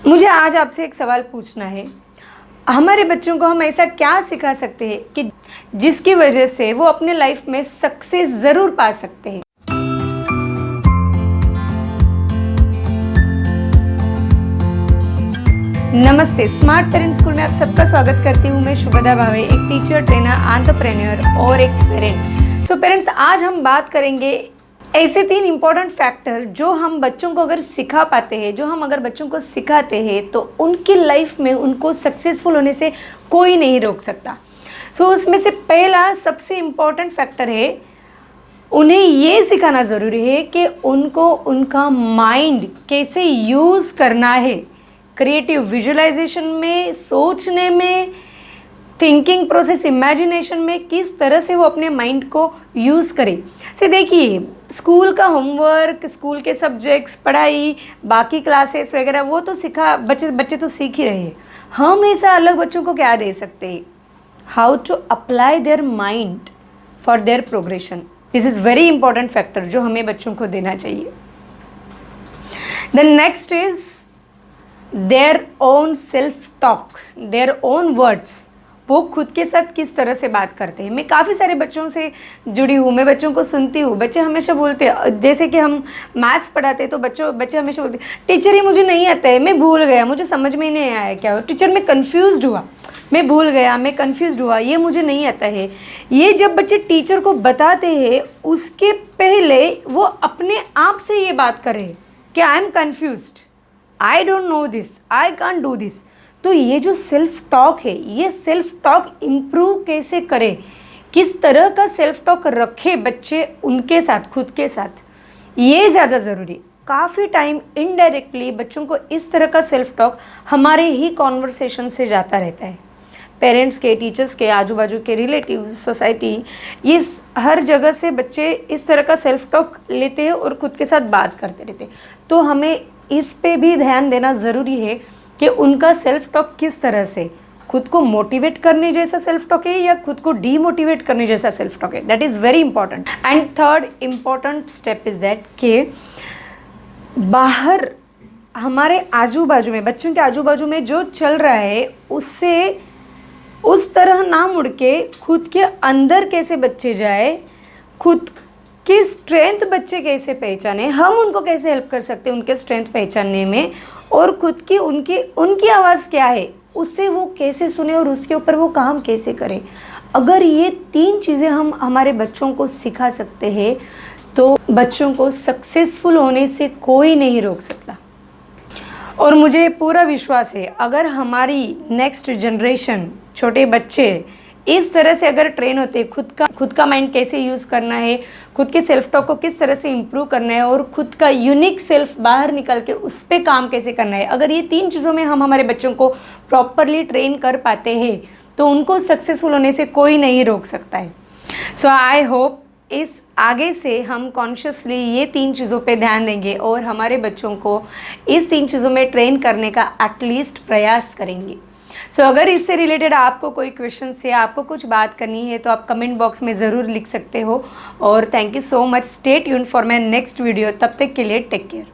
मुझे आज आपसे एक सवाल पूछना है। हमारे बच्चों को हम ऐसा क्या सिखा सकते हैं कि जिसकी वजह से वो अपने लाइफ में सक्सेस ज़रूर पा सकते हैं। नमस्ते, स्मार्ट पेरेंट्स स्कूल में आप सबका स्वागत करती हूँ। मैं शुभदा भावे, एक टीचर, ट्रेनर, एंटरप्रेन्योर और एक पेरेंट। सो पेरेंट्स, आज हम बात करेंगे ऐसे 3 इम्पॉर्टेंट फैक्टर जो हम बच्चों को अगर सिखा पाते हैं, जो हम अगर बच्चों को सिखाते हैं तो उनकी लाइफ में उनको सक्सेसफुल होने से कोई नहीं रोक सकता। सो उसमें से पहला सबसे इम्पॉर्टेंट फैक्टर है, उन्हें ये सिखाना ज़रूरी है कि उनको उनका माइंड कैसे यूज़ करना है। क्रिएटिव विजुअलाइजेशन में, सोचने में, थिंकिंग प्रोसेस, इमेजिनेशन में किस तरह से वो अपने माइंड को यूज़ करे। से देखिए, स्कूल का होमवर्क, स्कूल के सब्जेक्ट्स, पढ़ाई, बाकी क्लासेस वगैरह वो तो बच्चे तो सीख ही रहे हैं। हम ऐसा अलग बच्चों को क्या दे सकते हैं? How to apply their mind for their progression. This is very important factor जो हमें बच्चों को देना चाहिए। The next is their own self talk, their own words. वो खुद के साथ किस तरह से बात करते हैं। मैं काफ़ी सारे बच्चों से जुड़ी हूँ, मैं बच्चों को सुनती हूँ। बच्चे हमेशा बोलते हैं, जैसे कि हम मैथ्स पढ़ाते हैं तो बच्चे हमेशा बोलते हैं, टीचर ये मुझे नहीं आता है, मैं भूल गया, मुझे समझ में नहीं आया क्या हो। टीचर मैं कन्फ्यूज़्ड हुआ, मैं भूल गया, मैं कन्फ्यूज़्ड हुआ, ये मुझे नहीं आता है। ये जब बच्चे टीचर को बताते हैं, उसके पहले वो अपने आप से ये बात करें कि I am confused, I don't know this, I can't do this. तो ये जो सेल्फ टॉक है, ये सेल्फ टॉक इम्प्रूव कैसे करें, किस तरह का सेल्फ टॉक रखे बच्चे उनके साथ, खुद के साथ, ये ज़्यादा ज़रूरी। काफ़ी टाइम इनडायरेक्टली बच्चों को इस तरह का सेल्फ टॉक हमारे ही कॉन्वर्सेशन से जाता रहता है। पेरेंट्स के, टीचर्स के, आजू बाजू के रिलेटिव्स, सोसाइटी, ये हर जगह से बच्चे इस तरह का सेल्फ टॉक लेते हैं और खुद के साथ बात करते रहते हैं। तो हमें इस पे भी ध्यान देना ज़रूरी है कि उनका सेल्फ टॉक किस तरह से खुद को मोटिवेट करने जैसा सेल्फ टॉक है या खुद को डीमोटिवेट करने जैसा सेल्फ टॉक है। That is very important. And third important step is that कि बाहर हमारे आजू बाजू में, बच्चों के आजू बाजू में जो चल रहा है उससे उस तरह ना मुड़ के खुद के अंदर कैसे बच्चे जाए, खुद की स्ट्रेंथ बच्चे कैसे पहचाने, हम उनको कैसे हेल्प कर सकते हैं उनके स्ट्रेंथ पहचानने में, और खुद की उनकी आवाज़ क्या है उससे वो कैसे सुने और उसके ऊपर वो काम कैसे करें। अगर ये 3 चीज़ें हम हमारे बच्चों को सिखा सकते हैं तो बच्चों को सक्सेसफुल होने से कोई नहीं रोक सकता। और मुझे पूरा विश्वास है, अगर हमारी नेक्स्ट जनरेशन, छोटे बच्चे इस तरह से अगर ट्रेन होते, खुद का माइंड कैसे यूज़ करना है, खुद के सेल्फ टॉक को किस तरह से इम्प्रूव करना है और खुद का यूनिक सेल्फ बाहर निकल के उस पर काम कैसे करना है, अगर ये 3 चीज़ों में हम हमारे बच्चों को प्रॉपरली ट्रेन कर पाते हैं तो उनको सक्सेसफुल होने से कोई नहीं रोक सकता है। सो आई होप इस आगे से हम कॉन्शियसली ये 3 चीज़ों पे ध्यान देंगे और हमारे बच्चों को इस 3 चीज़ों में ट्रेन करने का एटलीस्ट प्रयास करेंगे। सो अगर इससे रिलेटेड आपको कोई क्वेश्चन है, आपको कुछ बात करनी है तो आप कमेंट बॉक्स में ज़रूर लिख सकते हो। और thank you so much. Stay tuned for my next video. तब तक के लिए टेक केयर।